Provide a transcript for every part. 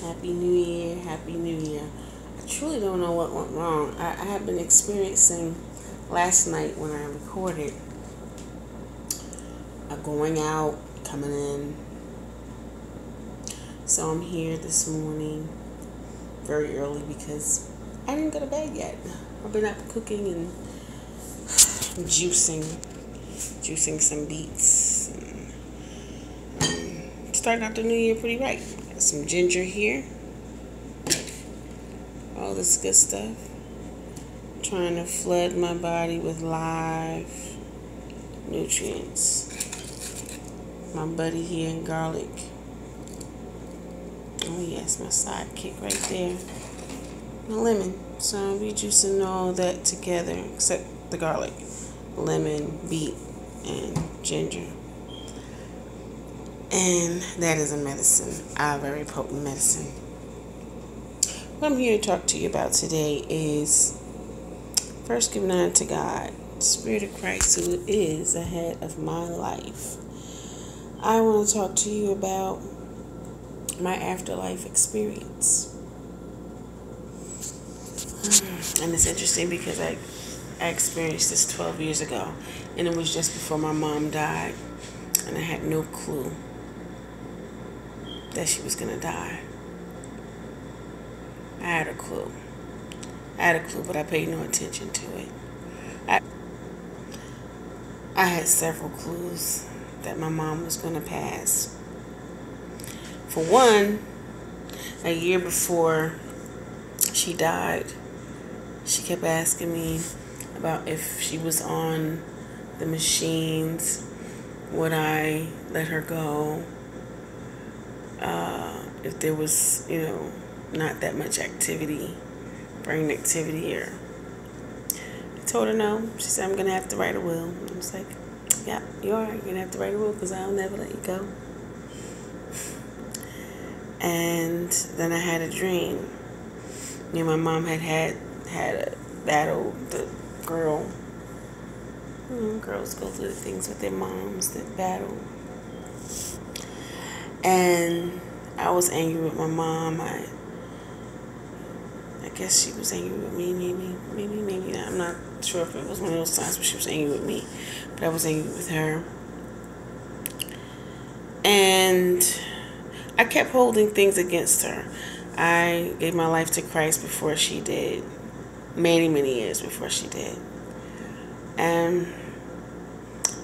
Happy New Year. Happy New Year. I truly don't know what went wrong. I have been experiencing last night when I recorded going out, coming in. So I'm here this morning very early because I didn't go to bed yet. I've been up cooking and juicing some beets. Starting out the new year pretty right. Got some ginger here. All this good stuff. Trying to flood my body with live nutrients. My buddy here, garlic. Oh yes, my sidekick right there. My lemon. So I'll be juicing all that together, except the garlic, lemon, beet, and ginger. And that is a medicine, a very potent medicine. What I'm here to talk to you about today is first giving honor to God, Spirit of Christ, who is the head of my life. I want to talk to you about my afterlife experience. And it's interesting because I experienced this 12 years ago, and it was just before my mom died, and I had no clue that she was going to die. I had a clue, but I paid no attention to it. I had several clues that my mom was going to pass. For one, a year before she died, she kept asking me about if she was on the machines, would I let her go? If there was, not that much activity, brain activity, or I told her no. She said, I'm going to have to write a will. I was like, yeah, you are. You're going to have to write a will because I'll never let you go. And then I had a dream. My mom had a battle. The girl. Girls go through things with their moms that battle. And I was angry with my mom. I guess she was angry with me, maybe not. I'm not sure if it was one of those times where she was angry with me, but I was angry with her. And I kept holding things against her. I gave my life to Christ before she did, many years before she did. And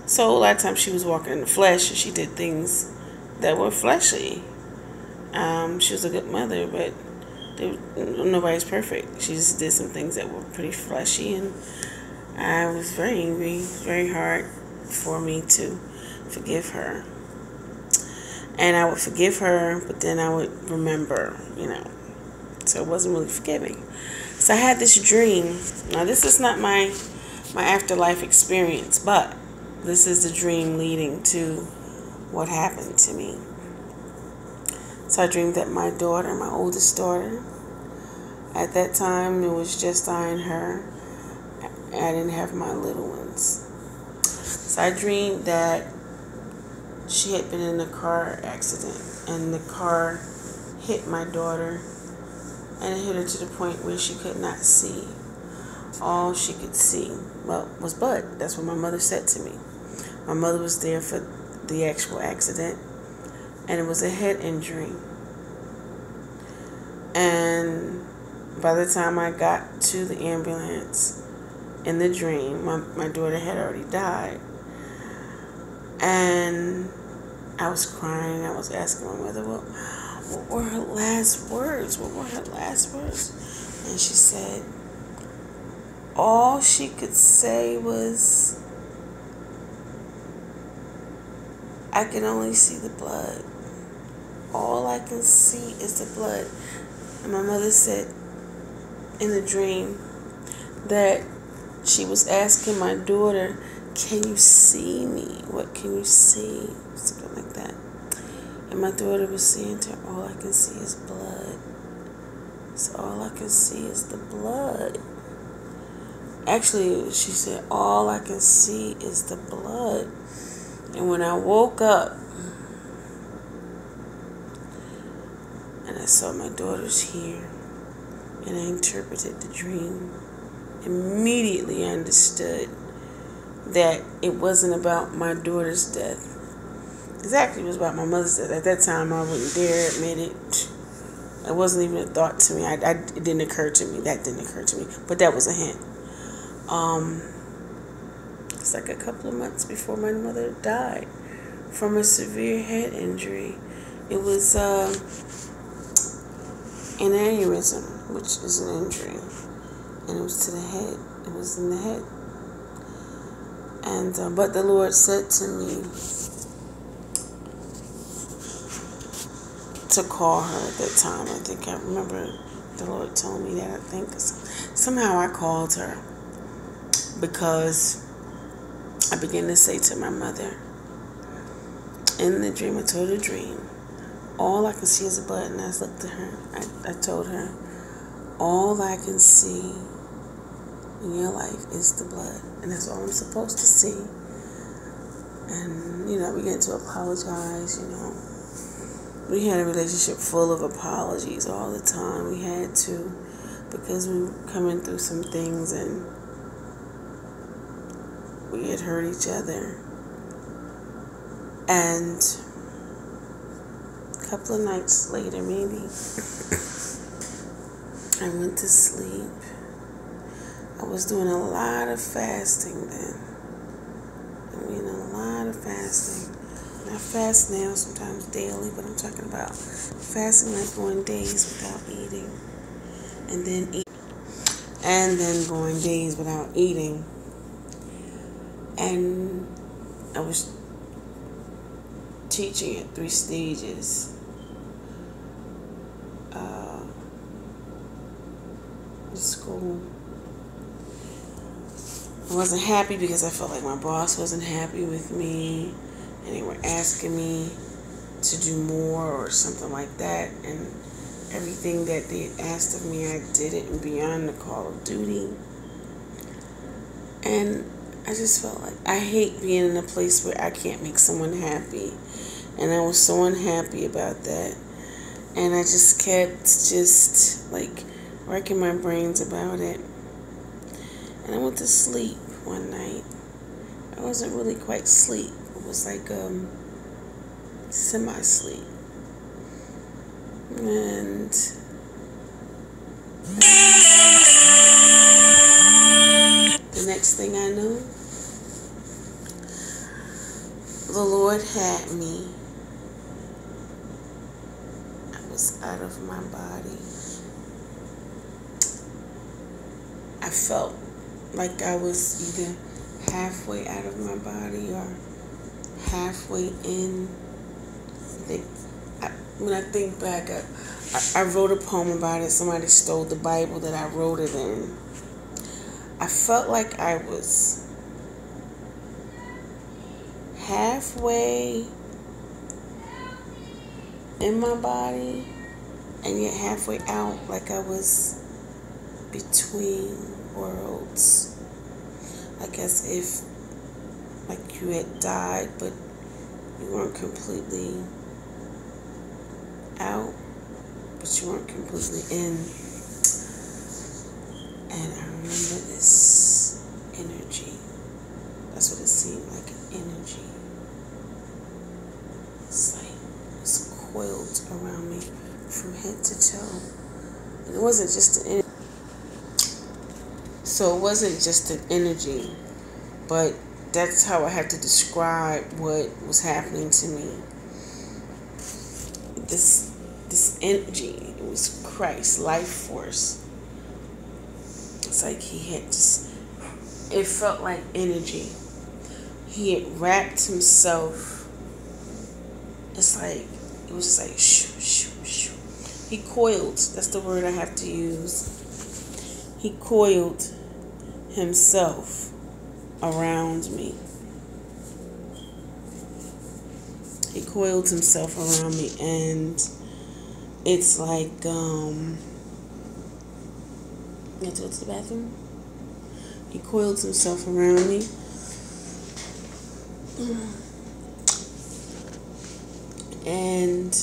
so a lot of times she was walking in the flesh, and she did things that were fleshly. She was a good mother, but nobody's perfect. She just did some things that were pretty fleshy, and I was very angry. It was very hard for me to forgive her. And I would forgive her, but then I would remember, So it wasn't really forgiving. So I had this dream. Now, this is not my afterlife experience, but this is the dream leading to what happened to me. So I dreamed that my daughter, my oldest daughter, at that time it was just I and her. I didn't have my little ones. So I dreamed that she had been in a car accident, and the car hit my daughter, and it hit her to the point where she could not see. All she could see, was blood. That's what my mother said to me. My mother was there for the actual accident, and it was a head injury. And by the time I got to the ambulance in the dream, my daughter had already died. And I was crying. I was asking my mother, what were her last words? And she said, all she could say was, I can only see the blood. All I can see is the blood. And my mother said in the dream that she was asking my daughter, can you see me? What can you see? Something like that. And my daughter was saying to her, all I can see is blood. So all I can see is the blood. Actually, she said, all I can see is the blood. And when I woke up, and I saw my daughter's hair, and I interpreted the dream. Immediately I understood that it wasn't about my daughter's death. Exactly, it was about my mother's death. At that time, I wouldn't dare admit it. It wasn't even a thought to me. It didn't occur to me. That didn't occur to me. But that was a hint. It's like a couple of months before my mother died from a severe head injury. It was an aneurysm, which is an injury, and it was to the head. It was in the head. And but the Lord said to me to call her at that time. I think I remember the Lord told me that. I think somehow I called her because I began to say to my mother in the dream. I told her a dream. All I can see is a blood, and I looked at her. I told her, all I can see in your life is the blood, and that's all I'm supposed to see. And I began to apologize. We had a relationship full of apologies all the time. We had to, because we were coming through some things and we had hurt each other. And a couple of nights later, maybe, I went to sleep. I was doing a lot of fasting then. A lot of fasting. I fast now, sometimes daily, but I'm talking about fasting, like going days without eating, and then going days without eating. And I was teaching at 3 stages. In school. I wasn't happy because I felt like my boss wasn't happy with me, and they were asking me to do more or something like that, and everything that they had asked of me, I did it and beyond the call of duty. And I just felt like I hate being in a place where I can't make someone happy, and I was so unhappy about that. And I just kept racking my brains about it. And I went to sleep one night. I wasn't really quite asleep. It was like semi-sleep. And the next thing I knew, the Lord had me. I was out of my body. I felt like I was either halfway out of my body or halfway in. When I think back, I wrote a poem about it. Somebody stole the Bible that I wrote it in. I felt like I was halfway in my body and yet halfway out, like I was between worlds, like as if like you had died but you weren't completely out, but you weren't completely in. And I remember this energy. That's what it seemed like, an energy. It's coiled around me from head to toe. And it wasn't just an energy. So it wasn't just an energy, but that's how I had to describe what was happening to me. This energy, it was Christ, life force. It's like he had just, it felt like energy. He had wrapped himself. It's like, it was just like shoo, shoo, shoo. He coiled, that's the word I have to use. He coiled himself around me. He coiled himself around me, and it's like, you have to go to the bathroom? He coiled himself around me. And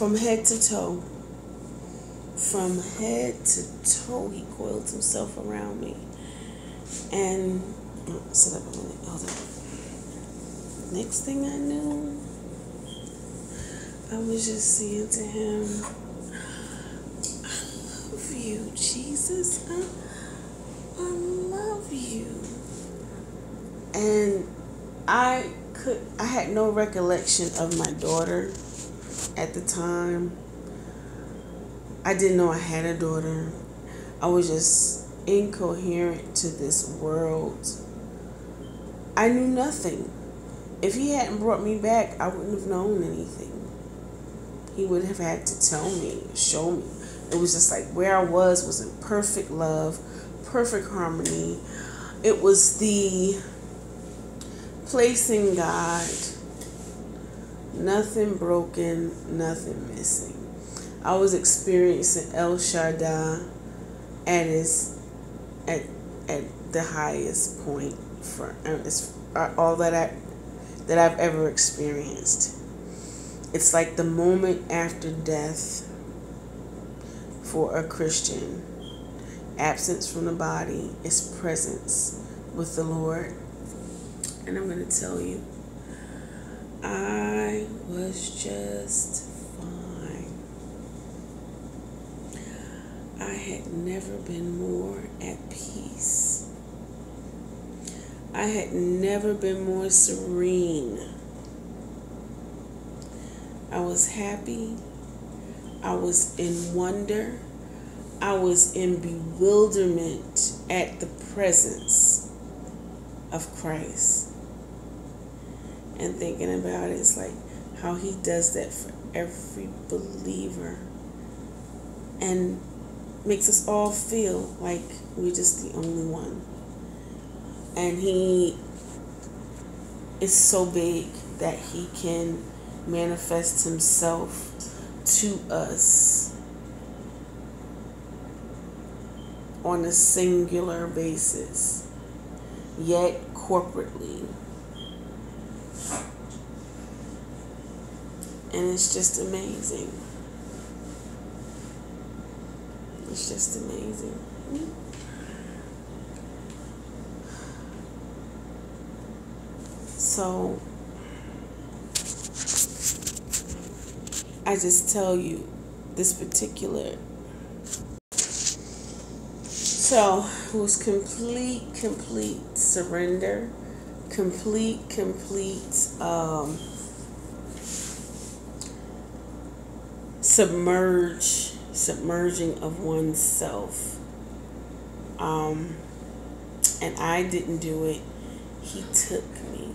from head to toe. From head to toe, he coiled himself around me. And, sit up a minute, hold on. Next thing I knew, I was just saying to him, I love you, Jesus. I love you. And I had no recollection of my daughter at the time. I didn't know I had a daughter. I was just incoherent to this world. I knew nothing. If he hadn't brought me back, I wouldn't have known anything. He would have had to tell me, show me. It was just like where I was in perfect love, perfect harmony. It was the place in God. Nothing broken, nothing missing. I was experiencing El Shaddai at the highest point for all that I've ever experienced. It's like the moment after death for a Christian. Absence from the body is presence with the Lord. And I'm going to tell you, I was just fine. I had never been more at peace. I had never been more serene. I was happy. I was in wonder. I was in bewilderment at the presence of Christ. And thinking about it, it's like how he does that for every believer. And makes us all feel like we're just the only one. And he is so big that he can manifest himself to us on a singular basis, yet corporately. And it's just amazing. It's just amazing. So I just tell you this particular. So it was complete surrender, complete submerging of oneself. And I didn't do it. He took me.